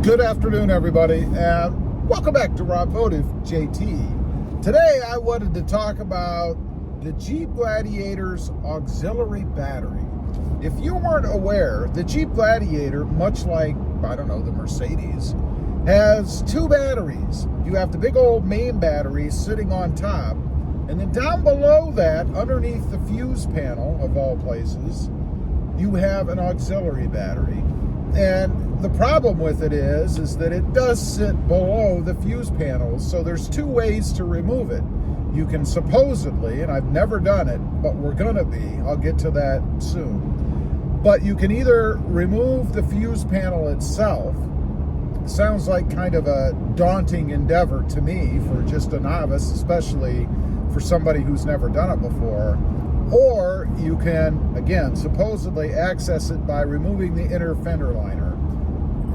Good afternoon, everybody, and welcome back to Automotive JT. Today, I wanted to talk about the Jeep Gladiator's auxiliary battery. If you weren't aware, the Jeep Gladiator, much like, I don't know, the Mercedes, has two batteries. You have the big old main battery sitting on top, and then down below that, underneath the fuse panel, of all places, you have an auxiliary battery. And the problem with it is that it does sit below the fuse panels, so there's two ways to remove it. You can supposedly, and I've never done it, but we're gonna be, I'll get to that soon, but you can either remove the fuse panel itself. Sounds like kind of a daunting endeavor to me for just a novice, especially for somebody who's never done it before. Or you can, again, supposedly access it by removing the inner fender liner.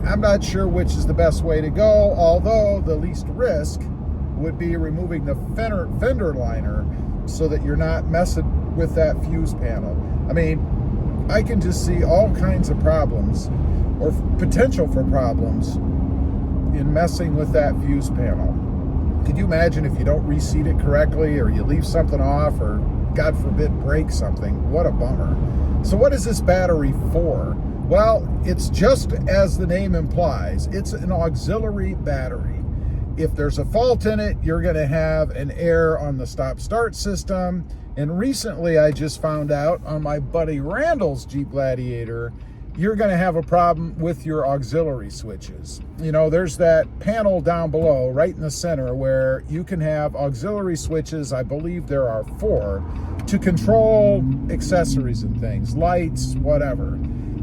I'm not sure which is the best way to go, although the least risk would be removing the fender liner so that you're not messing with that fuse panel. I mean, I can just see all kinds of problems or potential for problems in messing with that fuse panel. Could you imagine if you don't reseat it correctly, or you leave something off, or God forbid break something? What a bummer. So what is this battery for? Well, it's just as the name implies, it's an auxiliary battery. If there's a fault in it, you're going to have an error on the stop-start system. And recently I just found out on my buddy Randall's Jeep Gladiator, you're going to have a problem with your auxiliary switches. You know, there's that panel down below, right in the center, where you can have auxiliary switches. I believe there are 4 to control accessories and things, lights, whatever.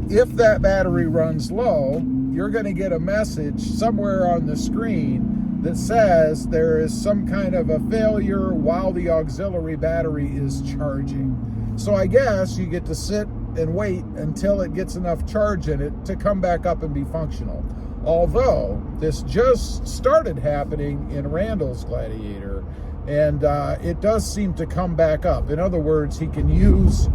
If that battery runs low, you're going to get a message somewhere on the screen that says there is some kind of a failure while the auxiliary battery is charging. So I guess you get to sit and wait until it gets enough charge in it to come back up and be functional. Although this just started happening in Randall's Gladiator, and it does seem to come back up. In other words, he can use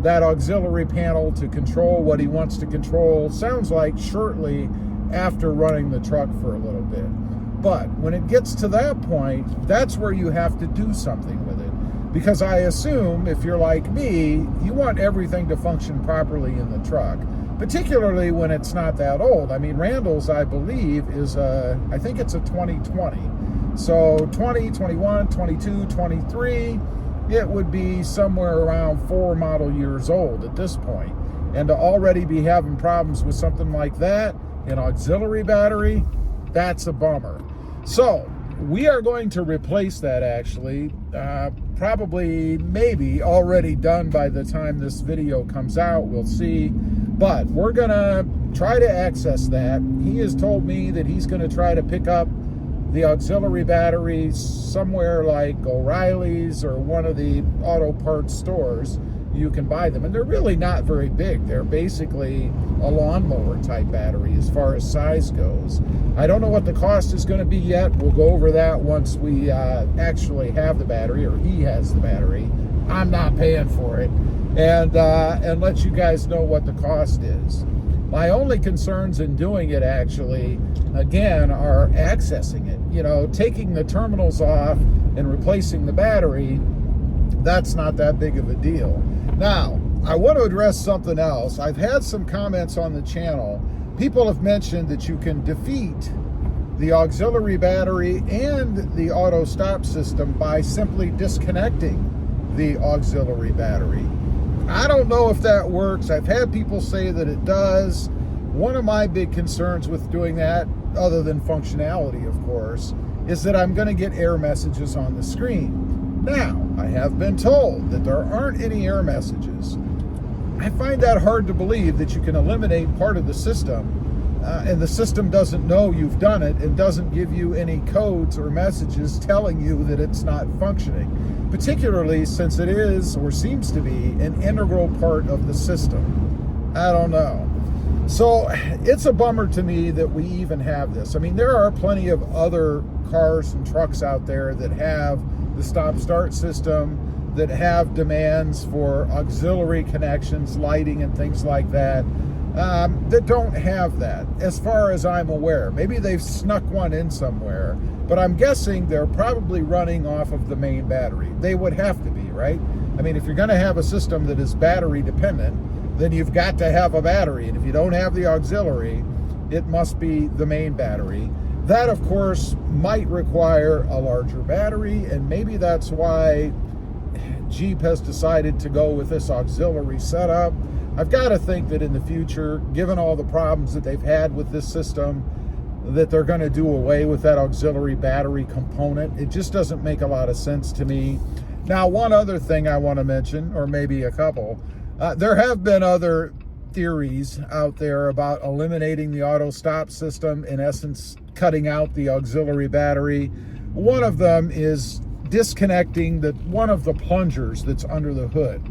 that auxiliary panel to control what he wants to control, sounds like shortly after running the truck for a little bit. But when it gets to that point, that's where you have to do something with it. Because I assume, if you're like me, you want everything to function properly in the truck, particularly when it's not that old. I mean, Randall's, I believe, is I think it's a 2020. So 20, 21, 22, 23, it would be somewhere around 4 model years old at this point. And to already be having problems with something like that, an auxiliary battery, that's a bummer. So we are going to replace that, actually, probably, maybe already done by the time this video comes out, we'll see. But we're gonna try to access that. He has told me that he's gonna try to pick up the auxiliary batteries somewhere like O'Reilly's or one of the auto parts stores. You can buy them, and they're really not very big. They're basically a lawnmower type battery as far as size goes. I don't know what the cost is going to be yet. We'll go over that once we actually have the battery, or he has the battery. I'm not paying for it, and let you guys know what the cost is. My only concerns in doing it, actually, again, are accessing it. You know, taking the terminals off and replacing the battery, that's not that big of a deal. Now, I want to address something else. I've had some comments on the channel. People have mentioned that you can defeat the auxiliary battery and the auto stop system by simply disconnecting the auxiliary battery. I don't know if that works. I've had people say that it does. One of my big concerns with doing that, other than functionality, of course, is that I'm going to get error messages on the screen. Now, I have been told that there aren't any error messages. I find that hard to believe, that you can eliminate part of the system and the system doesn't know you've done it and doesn't give you any codes or messages telling you that it's not functioning, particularly since it is, or seems to be, an integral part of the system. I don't know. So it's a bummer to me that we even have this. I mean, there are plenty of other cars and trucks out there that have the stop-start system, that have demands for auxiliary connections, lighting, and things like that. that don't have that, as far as I'm aware. Maybe they've snuck one in somewhere, but I'm guessing they're probably running off of the main battery. They would have to be, right? I mean, if you're going to have a system that is battery dependent, then you've got to have a battery. And if you don't have the auxiliary, it must be the main battery. That, of course, might require a larger battery, and maybe that's why Jeep has decided to go with this auxiliary setup. I've got to think that in the future, given all the problems that they've had with this system, that they're going to do away with that auxiliary battery component. It just doesn't make a lot of sense to me. Now, one other thing I want to mention, or maybe a couple, there have been other theories out there about eliminating the auto stop system, in essence, cutting out the auxiliary battery. One of them is disconnecting one of the plungers that's under the hood.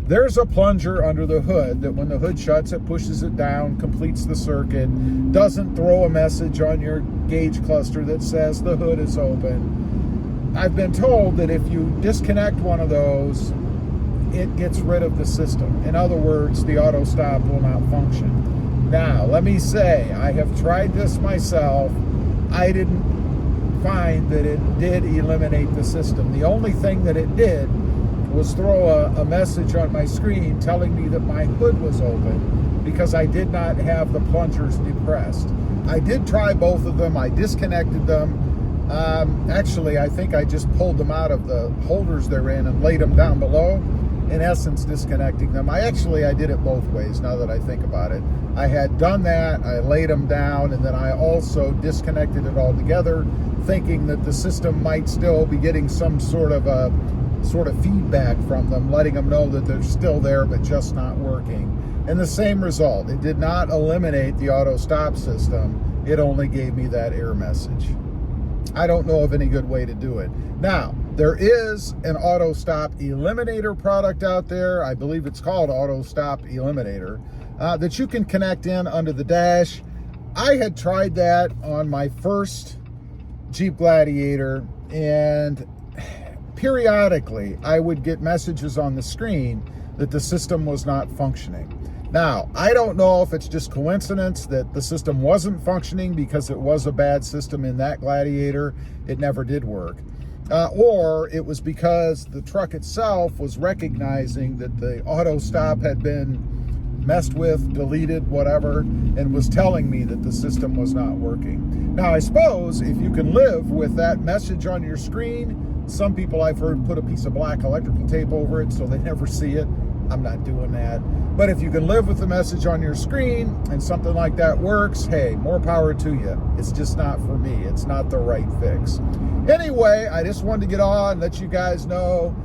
There's a plunger under the hood that when the hood shuts, it pushes it down, completes the circuit, doesn't throw a message on your gauge cluster that says the hood is open. I've been told that if you disconnect one of those, it gets rid of the system. In other words, the auto stop will not function. Now, let me say, I have tried this myself. I didn't find that it did eliminate the system. The only thing that it did was throw a message on my screen telling me that my hood was open because I did not have the plungers depressed. I did try both of them. I disconnected them. Actually, I think I just pulled them out of the holders they're in and laid them down below, in essence disconnecting them. I did it both ways now that I think about it. I had done that, I laid them down, and then I also disconnected it all together, thinking that the system might still be getting some sort of feedback from them, letting them know that they're still there but just not working. And the same result. It did not eliminate the auto stop system. It only gave me that error message. I don't know of any good way to do it. Now, there is an auto stop eliminator product out there. I believe it's called Auto Stop Eliminator, that you can connect in under the dash. I had tried that on my first Jeep Gladiator, and periodically I would get messages on the screen that the system was not functioning. Now, I don't know if it's just coincidence that the system wasn't functioning because it was a bad system in that Gladiator, it never did work, or it was because the truck itself was recognizing that the auto stop had been messed with, deleted, whatever, and was telling me that the system was not working. Now, I suppose if you can live with that message on your screen, some people I've heard put a piece of black electrical tape over it so they never see it. I'm not doing that. But if you can live with the message on your screen and something like that works, hey, more power to you. It's just not for me. It's not the right fix. Anyway, I just wanted to get on and let you guys know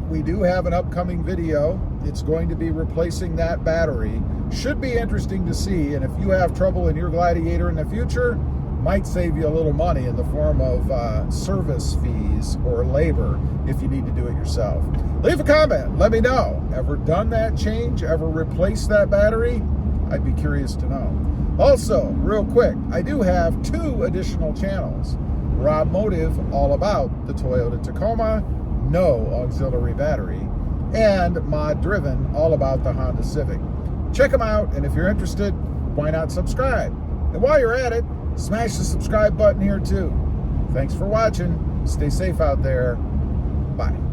we do have an upcoming video. It's going to be replacing that battery. Should be interesting to see. And if you have trouble in your Gladiator in the future, might save you a little money in the form of service fees or labor if you need to do it yourself. Leave a comment. Let me know. Ever done that change? Ever replaced that battery? I'd be curious to know. Also, real quick, I do have 2 additional channels. Rob Motive, all about the Toyota Tacoma, no auxiliary battery, and Mod Driven, all about the Honda Civic. Check them out, and if you're interested, why not subscribe? And while you're at it, smash the subscribe button here too. Thanks for watching. Stay safe out there. Bye.